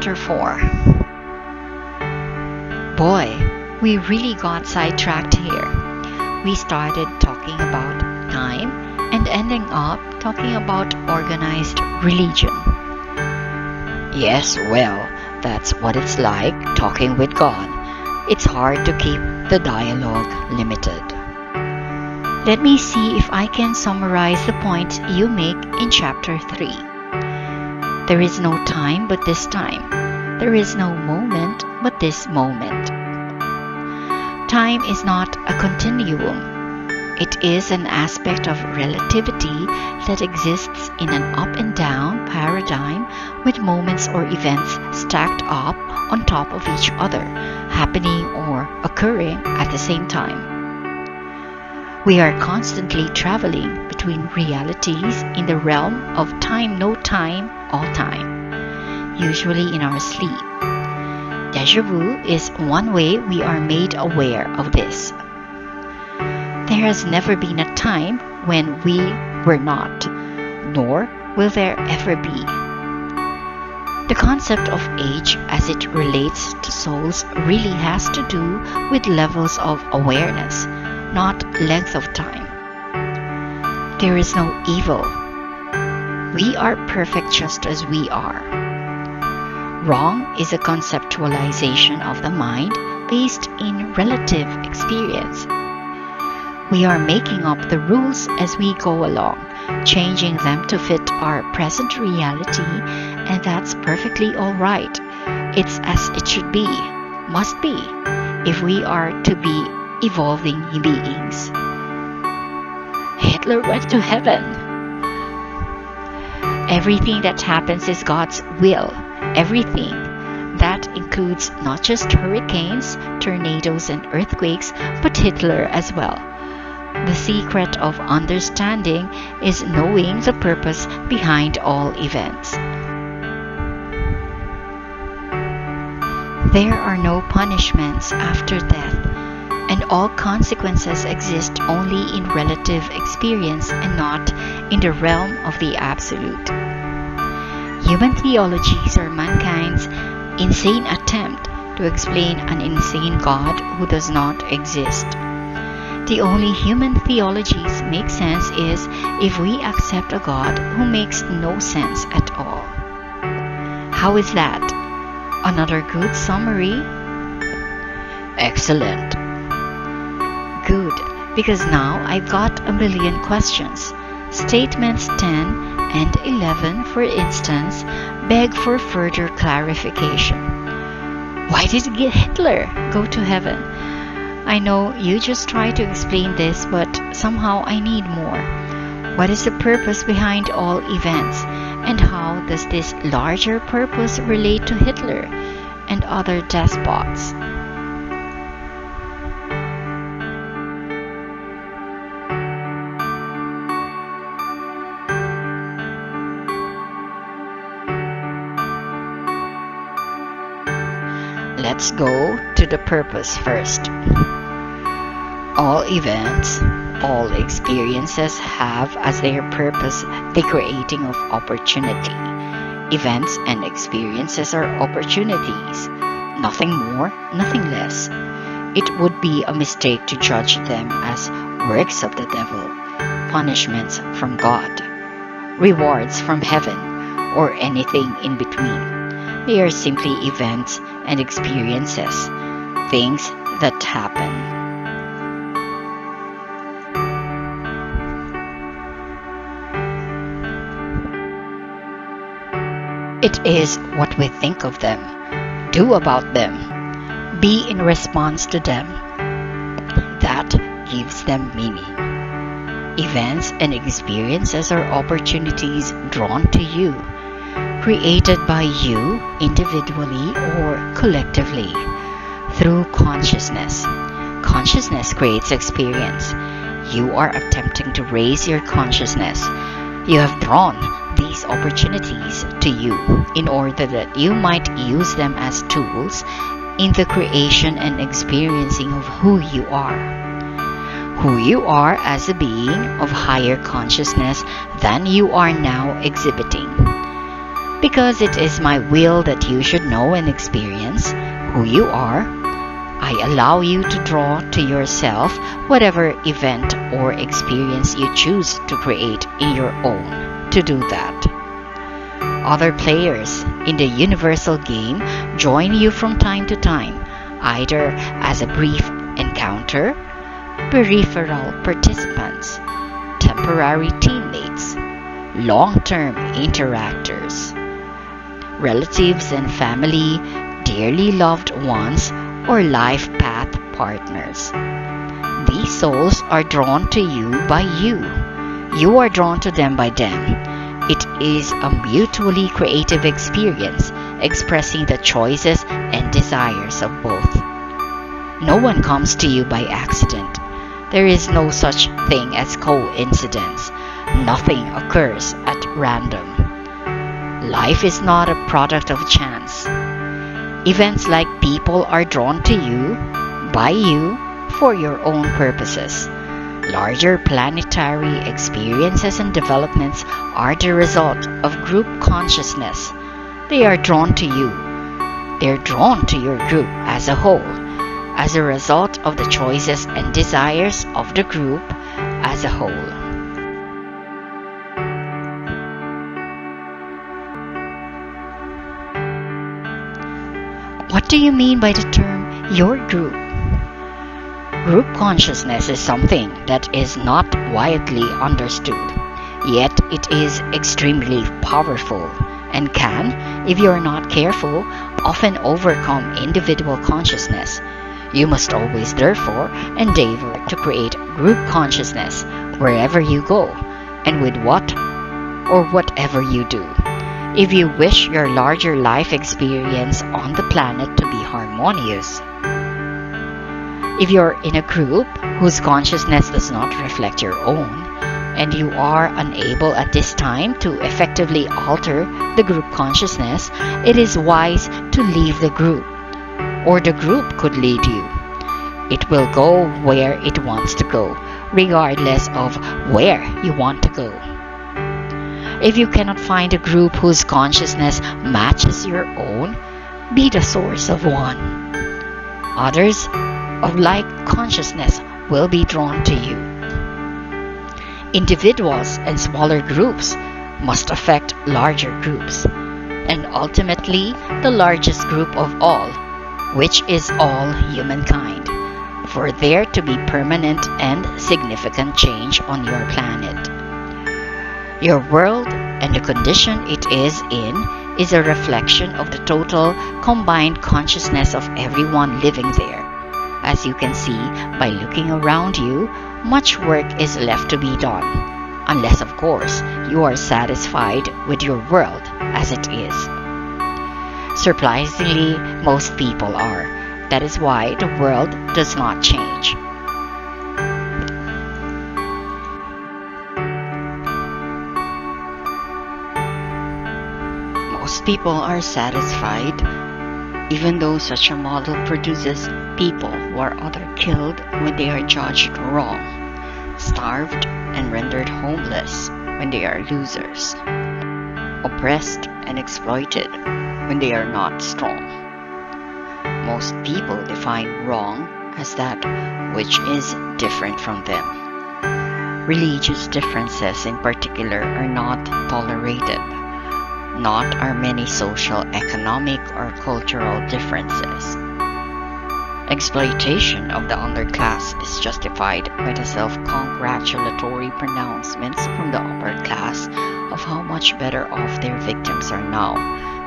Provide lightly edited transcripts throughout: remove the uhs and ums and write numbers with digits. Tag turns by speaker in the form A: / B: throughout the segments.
A: Chapter 4. Boy, we really got sidetracked here. We started talking about time and ending up talking about organized religion. Yes, well, that's what it's like talking with God. It's hard to keep the dialogue limited. Let me see if I can summarize the points you make in Chapter 3. There is no time but this time. There is no moment but this moment. Time is not a continuum. It is an aspect of relativity that exists in an up and down paradigm with moments or events stacked up on top of each other, happening or occurring at the same time. We are constantly traveling between realities in the realm of time, no time, all time, usually in our sleep. Déjà vu is one way we are made aware of this. There has never been a time when we were not, nor will there ever be. The concept of age as it relates to souls really has to do with levels of awareness, not length of time. There is no evil. We are perfect just as we are. Wrong is a conceptualization of the mind based in relative experience. We are making up the rules as we go along, changing them to fit our present reality, and that's perfectly all right. It's as it should be, must be, if we are to be evolving beings. Hitler went to heaven. Everything that happens is God's will. Everything. That includes not just hurricanes, tornadoes, and earthquakes, but Hitler as well. The secret of understanding is knowing the purpose behind all events. There are no punishments after death, and all consequences exist only in relative experience and not in the realm of the absolute. Human theologies are mankind's insane attempt to explain an insane God who does not exist. The only human theologies make sense is if we accept a God who makes no sense at all. How is that? Another good summary? Excellent. Good, because now I've got a million questions. Statements 10 and 11, for instance, beg for further clarification. Why did Hitler go to heaven? I know you just try to explain this, but somehow I need more. What is the purpose behind all events, and how does this larger purpose relate to Hitler and other despots? Let's go to the purpose first. All events, all experiences have as their purpose the creating of opportunity. Events and experiences are opportunities, nothing more, nothing less. It would be a mistake to judge them as works of the devil, punishments from God, rewards from heaven, or anything in between. They are simply events and experiences, things that happen. It is what we think of them, do about them, be in response to them, that gives them meaning. Events and experiences are opportunities drawn to you, created by you individually or collectively through consciousness. Consciousness creates experience. You are attempting to raise your consciousness. You have drawn these opportunities to you in order that you might use them as tools in the creation and experiencing of who you are. Who you are as a being of higher consciousness than you are now exhibiting. Because it is my will that you should know and experience who you are, I allow you to draw to yourself whatever event or experience you choose to create in your own to do that. Other players in the universal game join you from time to time, either as a brief encounter, peripheral participants, temporary teammates, long-term interactors, relatives and family, dearly loved ones, or life path partners. These souls are drawn to you by you. You are drawn to them by them. It is a mutually creative experience expressing the choices and desires of both. No one comes to you by accident. There is no such thing as coincidence. Nothing occurs at random. Life is not a product of chance. Events like people are drawn to you, by you, for your own purposes. Larger planetary experiences and developments are the result of group consciousness. They are drawn to you. They're drawn to your group as a whole, as a result of the choices and desires of the group as a whole. What do you mean by the term your group? Group consciousness is something that is not widely understood, yet it is extremely powerful and can, if you are not careful, often overcome individual consciousness. You must always, therefore, endeavor to create group consciousness wherever you go and with what or whatever you do. If you wish your larger life experience on the planet to be harmonious, if you're in a group whose consciousness does not reflect your own, and you are unable at this time to effectively alter the group consciousness, it is wise to leave the group, or the group could lead you. It will go where it wants to go, regardless of where you want to go. If you cannot find a group whose consciousness matches your own, be the source of one. Others of like consciousness will be drawn to you. Individuals and smaller groups must affect larger groups, and ultimately the largest group of all, which is all humankind, for there to be permanent and significant change on your planet. Your world and the condition it is in is a reflection of the total combined consciousness of everyone living there. As you can see by looking around you, much work is left to be done, unless of course you are satisfied with your world as it is. Surprisingly, most people are. That is why the world does not change. Most people are satisfied, even though such a model produces people who are either killed when they are judged wrong, starved and rendered homeless when they are losers, oppressed and exploited when they are not strong. Most people define wrong as that which is different from them. Religious differences in particular are not tolerated. Not are many social, economic, or cultural differences. Exploitation of the underclass is justified by the self-congratulatory pronouncements from the upper class of how much better off their victims are now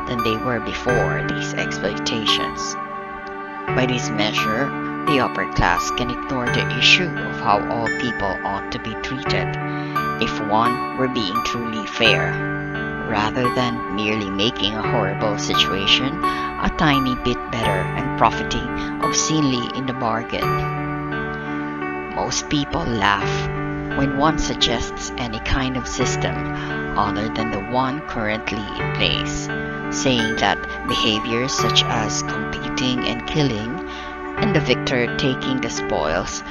A: than they were before these exploitations. By this measure, the upper class can ignore the issue of how all people ought to be treated if one were being truly fair, rather than merely making a horrible situation a tiny bit better and profiting obscenely in the bargain. Most people laugh when one suggests any kind of system other than the one currently in place, saying that behaviors such as competing and killing and the victor taking the spoils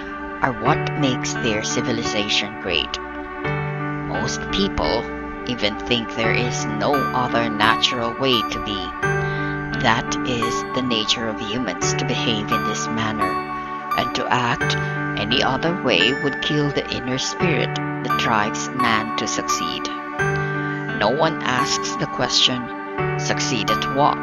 A: are what makes their civilization great. Most people even think there is no other natural way to be. That is the nature of humans to behave in this manner, and to act any other way would kill the inner spirit that drives man to succeed. No one asks the question, succeed at what?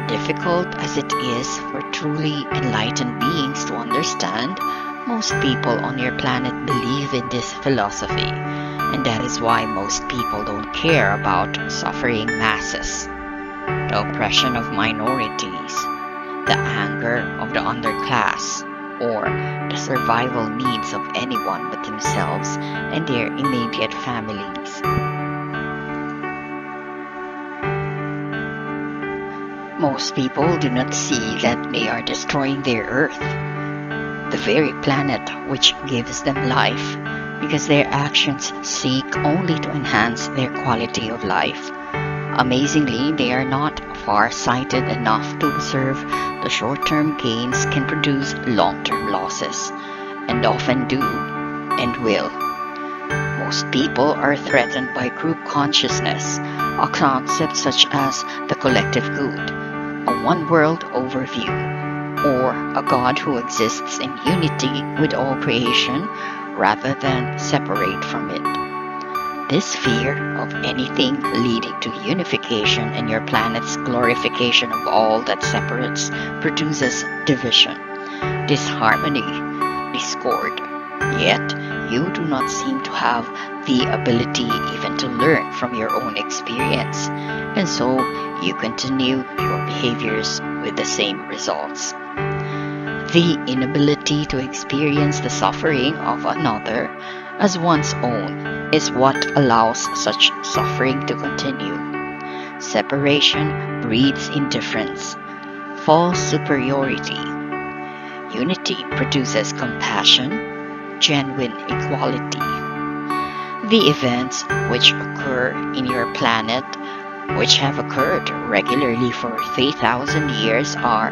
A: Difficult as it is for truly enlightened beings to understand, most people on your planet believe in this philosophy, and that is why most people don't care about suffering masses, the oppression of minorities, the anger of the underclass, or the survival needs of anyone but themselves and their immediate families. Most people do not see that they are destroying their earth, the very planet which gives them life, because their actions seek only to enhance their quality of life. Amazingly, they are not far-sighted enough to observe the short-term gains can produce long-term losses, and often do and will. Most people are threatened by group consciousness, a concept such as the collective good, a one-world overview, or a God who exists in unity with all creation rather than separate from it. This fear of anything leading to unification and your planet's glorification of all that separates produces division, disharmony, discord. Yet, you do not seem to have the ability even to learn from your own experience, and so you continue your behaviors with the same results. The inability to experience the suffering of another as one's own is what allows such suffering to continue. Separation breeds indifference, false superiority. Unity produces compassion, genuine equality. The events which occur in your planet, which have occurred regularly for 3,000 years, are,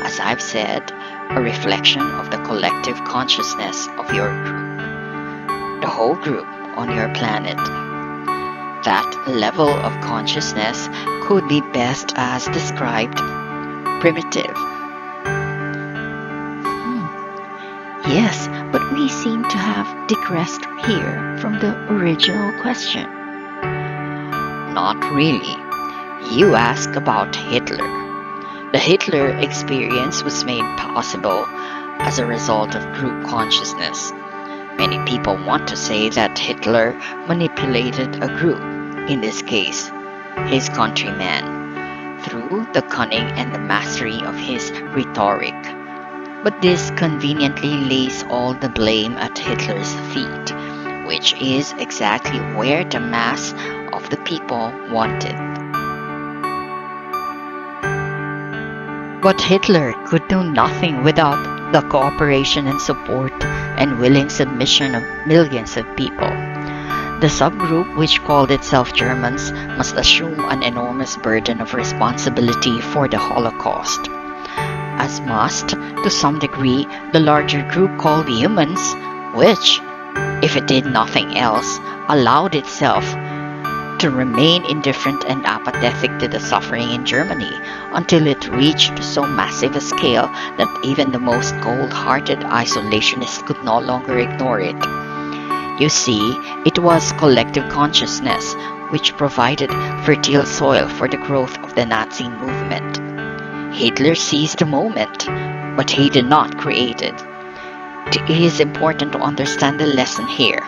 A: as I've said, a reflection of the collective consciousness of your group, the whole group on your planet. That level of consciousness could be best as described primitive. Yes, but we seem to have digressed here from the original question. Not really. You ask about Hitler. The Hitler experience was made possible as a result of group consciousness. Many people want to say that Hitler manipulated a group, in this case, his countrymen, through the cunning and the mastery of his rhetoric. But this conveniently lays all the blame at Hitler's feet, which is exactly where the mass of the people wanted. But Hitler could do nothing without the cooperation and support and willing submission of millions of people. The subgroup, which called itself Germans, must assume an enormous burden of responsibility for the Holocaust, as must, to some degree, the larger group called humans, which, if it did nothing else, allowed itself to remain indifferent and apathetic to the suffering in Germany until it reached so massive a scale that even the most cold-hearted isolationists could no longer ignore it. You see, it was collective consciousness which provided fertile soil for the growth of the Nazi movement. Hitler seized the moment, but he did not create it. It is important to understand the lesson here.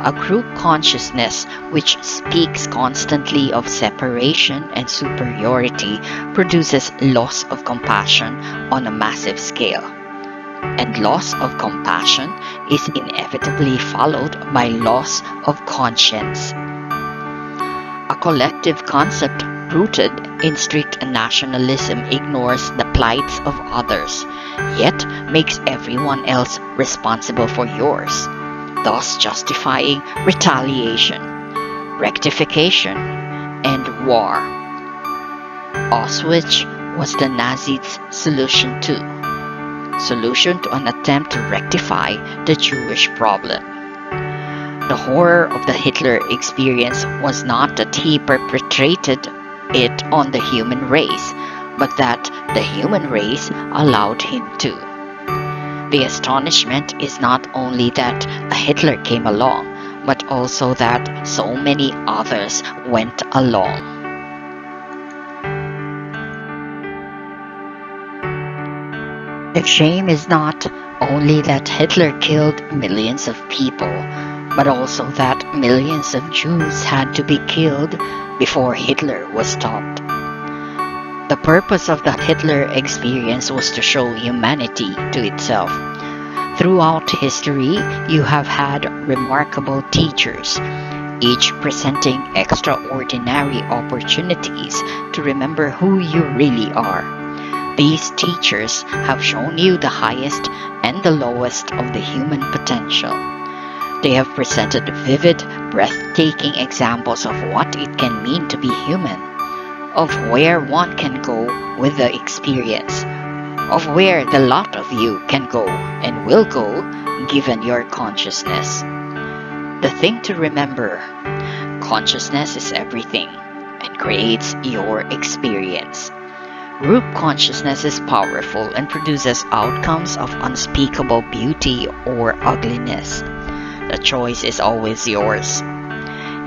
A: A group consciousness which speaks constantly of separation and superiority produces loss of compassion on a massive scale. And loss of compassion is inevitably followed by loss of conscience. A collective concept rooted in strict nationalism ignores the plights of others, yet makes everyone else responsible for yours, thus justifying retaliation, rectification, and war. Auschwitz was the Nazis' solution to an attempt to rectify the Jewish problem. The horror of the Hitler experience was not that he perpetrated it on the human race, but that the human race allowed him to. The astonishment is not only that a Hitler came along, but also that so many others went along. The shame is not only that Hitler killed millions of people, but also that millions of Jews had to be killed before Hitler was stopped. The purpose of the Hitler experience was to show humanity to itself. Throughout history, you have had remarkable teachers, each presenting extraordinary opportunities to remember who you really are. These teachers have shown you the highest and the lowest of the human potential. They have presented vivid, breathtaking examples of what it can mean to be human, of where one can go with the experience, of where the lot of you can go and will go given your consciousness. The thing to remember, consciousness is everything and creates your experience. Group consciousness is powerful and produces outcomes of unspeakable beauty or ugliness. The choice is always yours.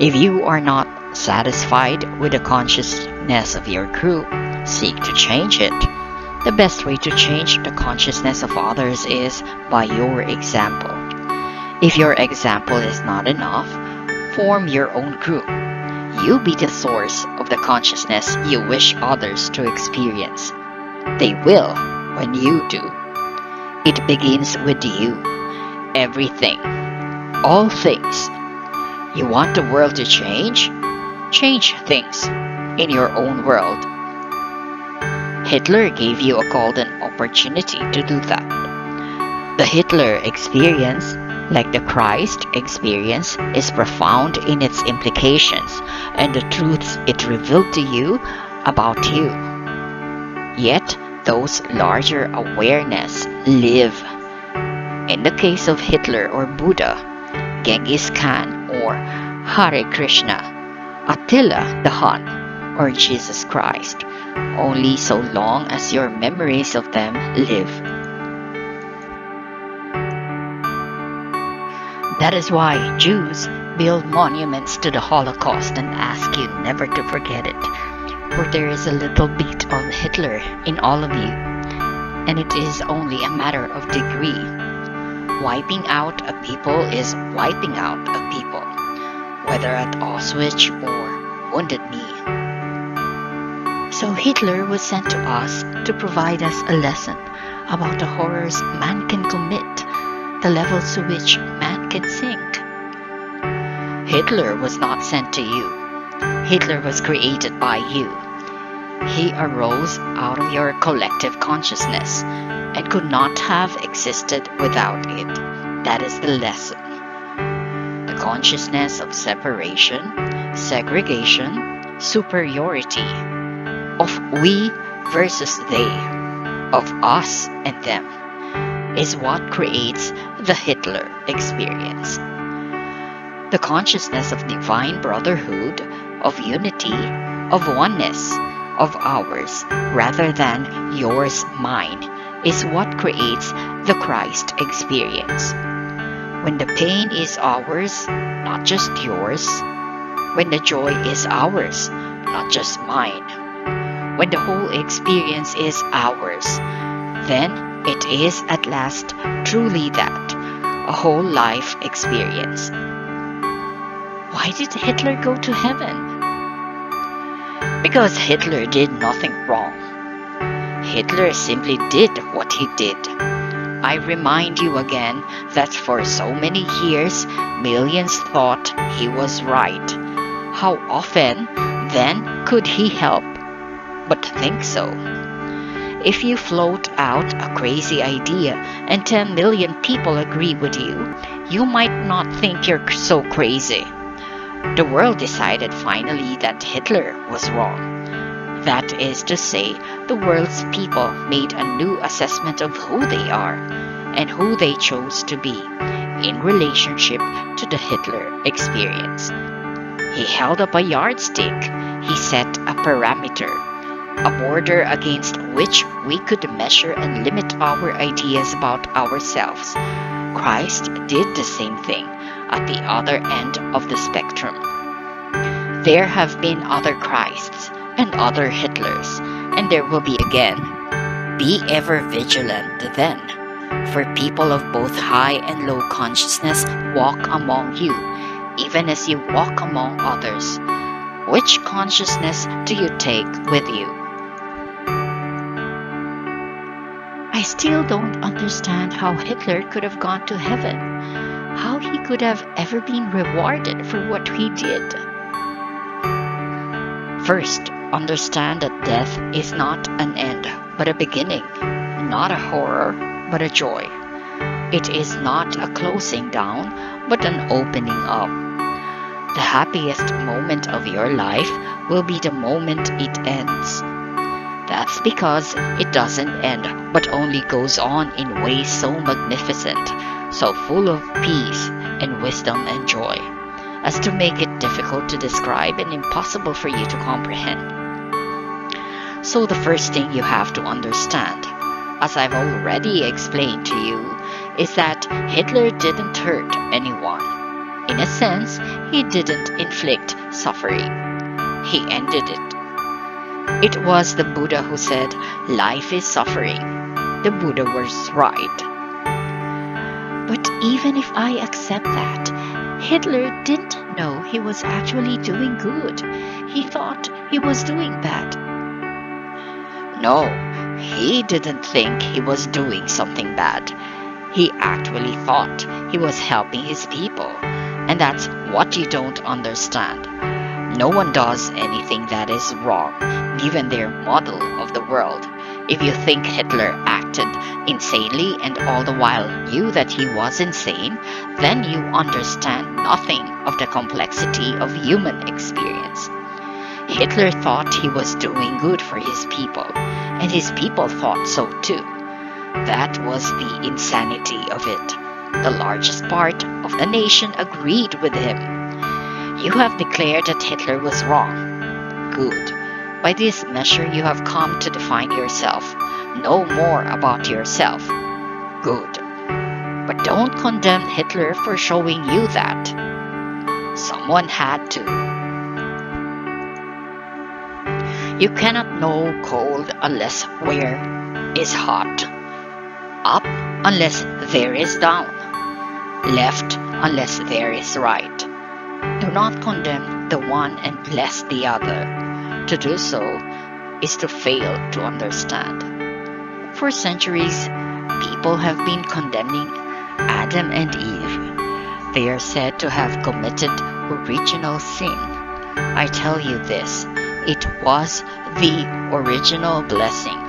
A: If you are not satisfied with the consciousness of your group, seek to change it. The best way to change the consciousness of others is by your example. If your example is not enough, form your own group. You be the source of the consciousness you wish others to experience. They will when you do. It begins with you. Everything. All things. You want the world to change? Change things in your own world. Hitler gave you a golden opportunity to do that. The Hitler experience, like the Christ experience, is profound in its implications and the truths it revealed to you about you. Yet, those larger awareness live. In the case of Hitler or Buddha, Genghis Khan or Hare Krishna, Attila the Hun, or Jesus Christ, only so long as your memories of them live. That is why Jews build monuments to the Holocaust and ask you never to forget it, for there is a little bit of Hitler in all of you, and it is only a matter of degree. Wiping out a people is wiping out a people, whether at Auschwitz or Wounded Knee. So Hitler was sent to us to provide us a lesson about the horrors man can commit, the levels to which man can sink. Hitler was not sent to you. Hitler was created by you. He arose out of your collective consciousness and could not have existed without it. That is the lesson. The consciousness of separation, segregation, superiority, of we versus they, of us and them, is what creates the Hitler experience. The consciousness of divine brotherhood, of unity, of oneness, of ours rather than yours, mine, is what creates the Christ experience. When the pain is ours, not just yours. When the joy is ours, not just mine. When the whole experience is ours, then it is at last truly that, a whole life experience. Why did Hitler go to heaven? Because Hitler did nothing wrong. Hitler simply did what he did. I remind you again that for so many years, millions thought he was right. How often, then, could he help but think so? If you float out a crazy idea and 10 million people agree with you, you might not think you're so crazy. The world decided finally that Hitler was wrong. That is to say, the world's people made a new assessment of who they are and who they chose to be, in relationship to the Hitler experience. He held up a yardstick. He set a parameter, a border against which we could measure and limit our ideas about ourselves. Christ did the same thing at the other end of the spectrum. There have been other Christs and other Hitlers, and there will be again. Be ever vigilant then, for people of both high and low consciousness walk among you, even as you walk among others. Which consciousness do you take with you? I still don't understand how Hitler could have gone to heaven, how he could have ever been rewarded for what he did. First, understand that death is not an end, but a beginning, not a horror, but a joy. It is not a closing down, but an opening up. The happiest moment of your life will be the moment it ends. That's because it doesn't end, but only goes on in ways so magnificent, so full of peace and wisdom and joy, as to make it difficult to describe and impossible for you to comprehend. So the first thing you have to understand, as I've already explained to you, is that Hitler didn't hurt anyone. In a sense, he didn't inflict suffering. He ended it. It was the Buddha who said, "Life is suffering." The Buddha was right. But even if I accept that, Hitler didn't know he was actually doing good. He thought he was doing bad. No, he didn't think he was doing something bad. He actually thought he was helping his people. And that's what you don't understand. No one does anything that is wrong, given their model of the world. If you think Hitler acted insanely and all the while knew that he was insane, then you understand nothing of the complexity of human experience. Hitler thought he was doing good for his people, and his people thought so too. That was the insanity of it. The largest part of the nation agreed with him. You have declared that Hitler was wrong. Good. By this measure you have come to define yourself, know more about yourself. Good. But don't condemn Hitler for showing you that. Someone had to. You cannot know cold unless where is hot. Up unless there is down. Left unless there is right. Do not condemn the one and bless the other. To do so is to fail to understand. For centuries, people have been condemning Adam and Eve. They are said to have committed original sin. I tell you this, it was the original blessing.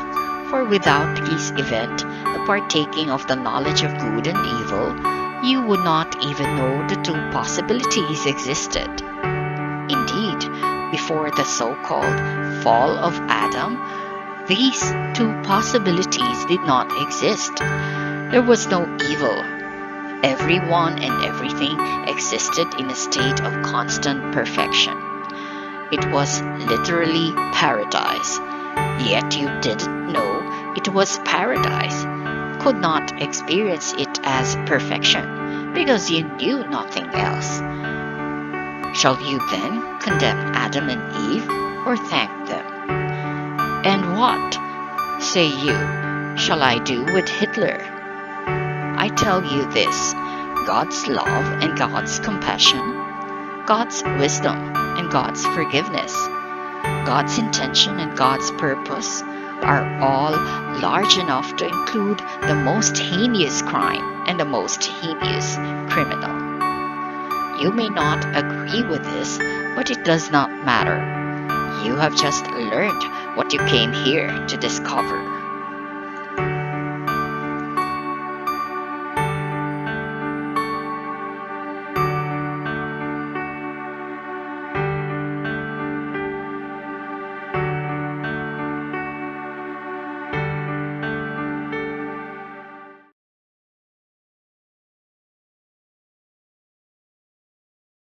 A: For without this event, the partaking of the knowledge of good and evil, you would not even know the two possibilities existed. Indeed, before the so-called fall of Adam, these two possibilities did not exist. There was no evil. Everyone and everything existed in a state of constant perfection. It was literally paradise. Yet you didn't know it was paradise, could not experience it as perfection, because you knew nothing else. Shall you then condemn Adam and Eve, or thank them? And what, say you, shall I do with Hitler? I tell you this, God's love and God's compassion, God's wisdom and God's forgiveness, God's intention and God's purpose are all large enough to include the most heinous crime and the most heinous criminal. You may not agree with this, but it does not matter. You have just learned what you came here to discover.